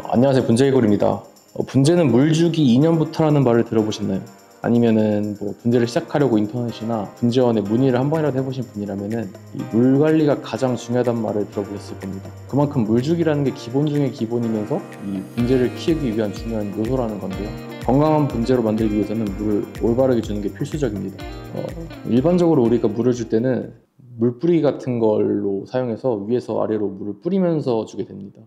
안녕하세요. 분재개구리입니다. 분재는 물주기 2년부터라는 말을 들어보셨나요? 아니면은 분재를 시작하려고 인터넷이나 분재원에 문의를 한 번이라도 해보신 분이라면은 이 물 관리가 가장 중요하다는 말을 들어보셨을 겁니다. 그만큼 물주기라는 게 기본 중에 기본이면서 이 분재를 키우기 위한 중요한 요소라는 건데요. 건강한 분재로 만들기 위해서는 물을 올바르게 주는 게 필수적입니다. 일반적으로 우리가 물을 줄 때는 물뿌리 같은 걸로 사용해서 위에서 아래로 물을 뿌리면서 주게 됩니다.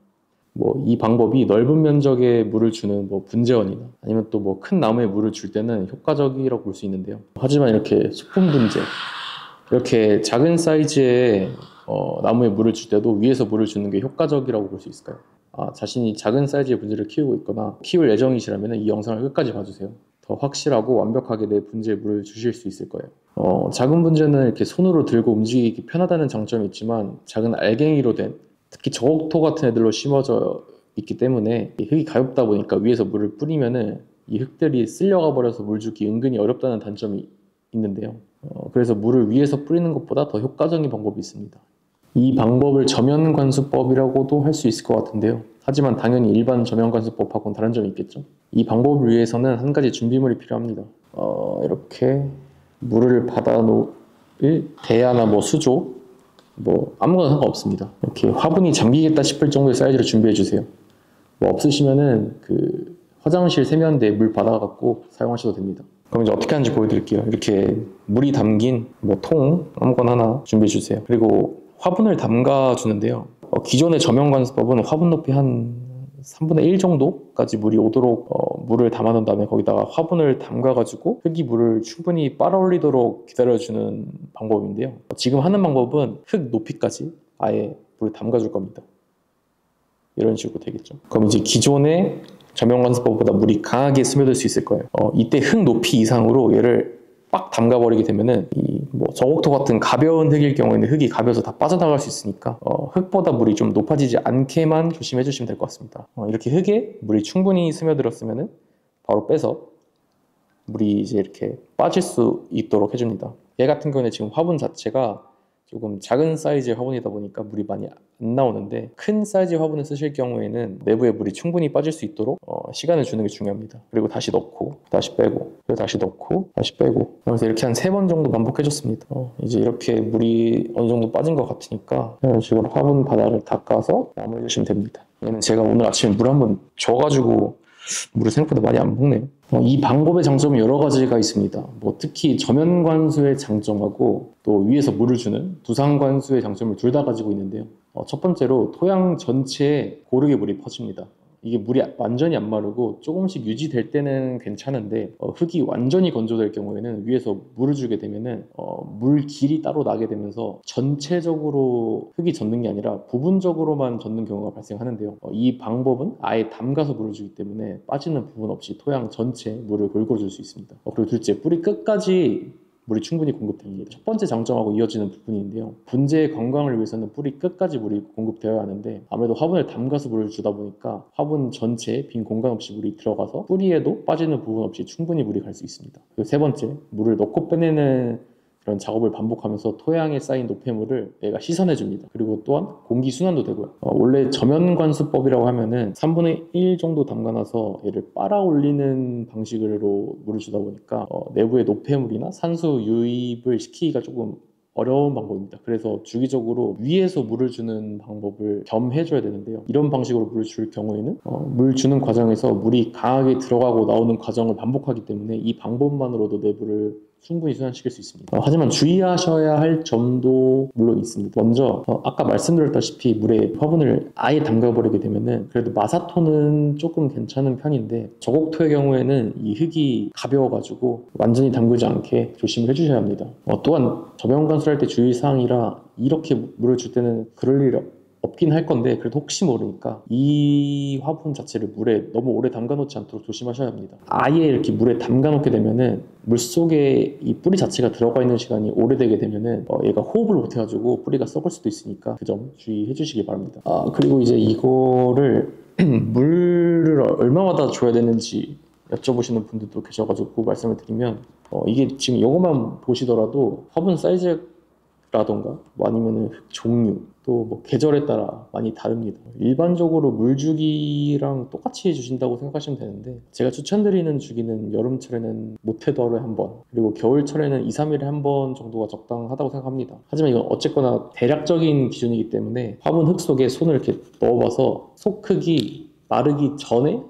이 방법이 넓은 면적의 물을 주는 분재원이나 아니면 또 큰 나무에 물을 줄 때는 효과적이라고 볼 수 있는데요. 하지만 이렇게 소품 분재, 이렇게 작은 사이즈의 나무에 물을 줄 때도 위에서 물을 주는 게 효과적이라고 볼 수 있을까요? 자신이 작은 사이즈의 분재를 키우고 있거나 키울 예정이시라면 이 영상을 끝까지 봐주세요. 더 확실하고 완벽하게 내 분재에 물을 주실 수 있을 거예요. 작은 분재는 이렇게 손으로 들고 움직이기 편하다는 장점이 있지만 작은 알갱이로 된, 특히 저옥토 같은 애들로 심어져 있기 때문에 흙이 가볍다 보니까 위에서 물을 뿌리면은 이 흙들이 쓸려가 버려서 물 주기 은근히 어렵다는 단점이 있는데요. 그래서 물을 위에서 뿌리는 것보다 더 효과적인 방법이 있습니다. 이 방법을 저면관수법이라고도 할 수 있을 것 같은데요. 하지만 당연히 일반 저면관수법하고는 다른 점이 있겠죠. 이 방법을 위해서는 한 가지 준비물이 필요합니다. 이렇게 물을 받아놓을 대야나 수조, 아무거나 상관없습니다. 이렇게 화분이 잠기겠다 싶을 정도의 사이즈로 준비해 주세요. 없으시면은 그 화장실 세면대에 물 받아갖고 사용하셔도 됩니다. 그럼 이제 어떻게 하는지 보여드릴게요. 이렇게 물이 담긴 통 아무거나 하나 준비해 주세요. 그리고 화분을 담가 주는데요. 기존의 저면관수법은 화분 높이 한 3분의 1 정도까지 물이 오도록 물을 담아 놓은 다음에 거기다가 화분을 담가가지고 흙이 물을 충분히 빨아올리도록 기다려주는 방법인데요. 지금 하는 방법은 흙 높이까지 아예 물을 담가줄 겁니다. 이런 식으로 되겠죠. 그럼 이제 기존의 저면관수법보다 물이 강하게 스며들 수 있을 거예요. 이때 흙 높이 이상으로 얘를 빡 담가버리게 되면은 저옥토 같은 가벼운 흙일 경우에는 흙이 가벼워서 다 빠져나갈 수 있으니까 흙보다 물이 좀 높아지지 않게만 조심해 주시면 될 것 같습니다. 이렇게 흙에 물이 충분히 스며들었으면은 바로 빼서 물이 이제 이렇게 빠질 수 있도록 해줍니다. 얘 같은 경우는 지금 화분 자체가 조금 작은 사이즈의 화분이다 보니까 물이 많이 안 나오는데, 큰 사이즈의 화분을 쓰실 경우에는 내부에 물이 충분히 빠질 수 있도록 시간을 주는 게 중요합니다. 그리고 다시 넣고 다시 빼고 그리고 다시 넣고 다시 빼고, 그래서 이렇게 한 3번 정도 반복해줬습니다. 이제 이렇게 물이 어느 정도 빠진 것 같으니까 이런 식으로 화분 바닥을 닦아서 마무리해주시면 됩니다. 얘는 제가 오늘 아침에 물 한번 줘가지고 물을 생각보다 많이 안 붓네요. 이 방법의 장점이 여러 가지가 있습니다. 특히 저면관수의 장점하고 또 위에서 물을 주는 두상관수의 장점을 둘 다 가지고 있는데요. 첫 번째로 토양 전체에 고르게 물이 퍼집니다. 이게 물이 완전히 안 마르고 조금씩 유지될 때는 괜찮은데 흙이 완전히 건조될 경우에는 위에서 물을 주게 되면은 물 길이 따로 나게 되면서 전체적으로 흙이 젖는 게 아니라 부분적으로만 젖는 경우가 발생하는데요. 이 방법은 아예 담가서 물을 주기 때문에 빠지는 부분 없이 토양 전체에 물을 골고루 줄 수 있습니다. 그리고 둘째, 뿌리 끝까지 물이 충분히 공급됩니다. 첫 번째 장점하고 이어지는 부분인데요. 분재의 건강을 위해서는 뿌리 끝까지 물이 공급되어야 하는데, 아무래도 화분을 담가서 물을 주다 보니까 화분 전체에 빈 공간 없이 물이 들어가서 뿌리에도 빠지는 부분 없이 충분히 물이 갈 수 있습니다. 그리고 세 번째, 물을 넣고 빼내는 그런 작업을 반복하면서 토양에 쌓인 노폐물을 얘가 씻어내줍니다. 그리고 또한 공기 순환도 되고요. 원래 저면관수법이라고 하면은 3분의 1 정도 담가놔서 얘를 빨아 올리는 방식으로 물을 주다 보니까 내부의 노폐물이나 산소 유입을 시키기가 조금 어려운 방법입니다. 그래서 주기적으로 위에서 물을 주는 방법을 겸해줘야 되는데요. 이런 방식으로 물을 줄 경우에는 물 주는 과정에서 물이 강하게 들어가고 나오는 과정을 반복하기 때문에 이 방법만으로도 내부를 충분히 순환시킬 수 있습니다. 하지만 주의하셔야 할 점도 물론 있습니다. 먼저 아까 말씀드렸다시피 물에 화분을 아예 담가버리게 되면은 그래도 마사토는 조금 괜찮은 편인데, 저곡토의 경우에는 이 흙이 가벼워가지고 완전히 담그지 않게 조심을 해주셔야 합니다. 또한 저면관수를 할 때 주의사항이라 이렇게 물을 줄 때는 그럴 일 없긴 할 건데, 그래도 혹시 모르니까 이 화분 자체를 물에 너무 오래 담가 놓지 않도록 조심하셔야 합니다. 아예 이렇게 물에 담가 놓게 되면은 물속에 이 뿌리 자체가 들어가 있는 시간이 오래되게 되면은 얘가 호흡을 못 해가지고 뿌리가 썩을 수도 있으니까 그 점 주의해 주시기 바랍니다. 그리고 이제 이거를 물을 얼마마다 줘야 되는지 여쭤보시는 분들도 계셔가지고 말씀을 드리면, 이게 지금 이것만 보시더라도 화분 사이즈 라던가 뭐 아니면은 흙 종류 또 뭐 계절에 따라 많이 다릅니다. 일반적으로 물주기랑 똑같이 해주신다고 생각하시면 되는데 제가 추천드리는 주기는 여름철에는 못해도 하루에 한 번, 그리고 겨울철에는 2, 3일에 한 번 정도가 적당하다고 생각합니다. 하지만 이건 어쨌거나 대략적인 기준이기 때문에 화분 흙 속에 손을 이렇게 넣어봐서 속 흙이 마르기 전에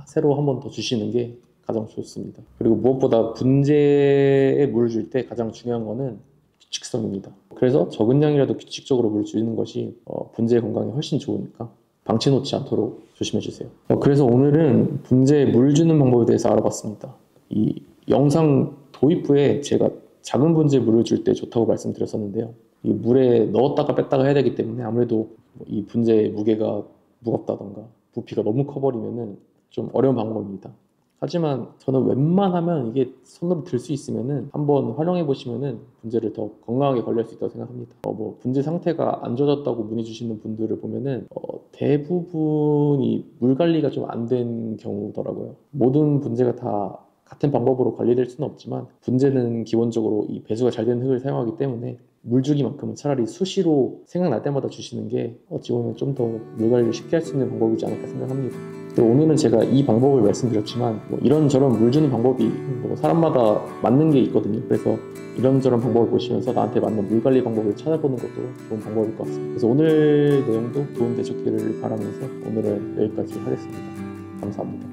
새로 한 번 더 주시는 게 가장 좋습니다. 그리고 무엇보다 분재에 물을 줄 때 가장 중요한 거는 규칙성입니다. 그래서 적은 양이라도 규칙적으로 물을 주는 것이 분재 건강에 훨씬 좋으니까 방치 놓지 않도록 조심해 주세요. 그래서 오늘은 분재에 물 주는 방법에 대해서 알아봤습니다. 이 영상 도입부에 제가 작은 분재에 물을 줄 때 좋다고 말씀드렸었는데요. 이 물에 넣었다가 뺐다가 해야 되기 때문에 아무래도 이 분재의 무게가 무겁다던가 부피가 너무 커버리면은 좀 어려운 방법입니다. 하지만 저는 웬만하면 이게 손으로 들 수 있으면은 한번 활용해 보시면은 분재를 더 건강하게 관리할 수 있다고 생각합니다. 뭐 분재 상태가 안 좋아졌다고 문의 주시는 분들을 보면은 대부분이 물 관리가 좀 안 된 경우더라고요. 모든 분재가 다 같은 방법으로 관리될 수는 없지만 분재는 기본적으로 이 배수가 잘 되는 흙을 사용하기 때문에 물주기만큼은 차라리 수시로 생각날 때마다 주시는 게 어찌 보면 좀 더 물 관리를 쉽게 할 수 있는 방법이지 않을까 생각합니다. 오늘은 제가 이 방법을 말씀드렸지만 뭐 이런저런 물 주는 방법이 뭐 사람마다 맞는 게 있거든요. 그래서 이런저런 방법을 보시면서 나한테 맞는 물 관리 방법을 찾아보는 것도 좋은 방법일 것 같습니다. 그래서 오늘 내용도 도움 되셨기를 바라면서 오늘은 여기까지 하겠습니다. 감사합니다.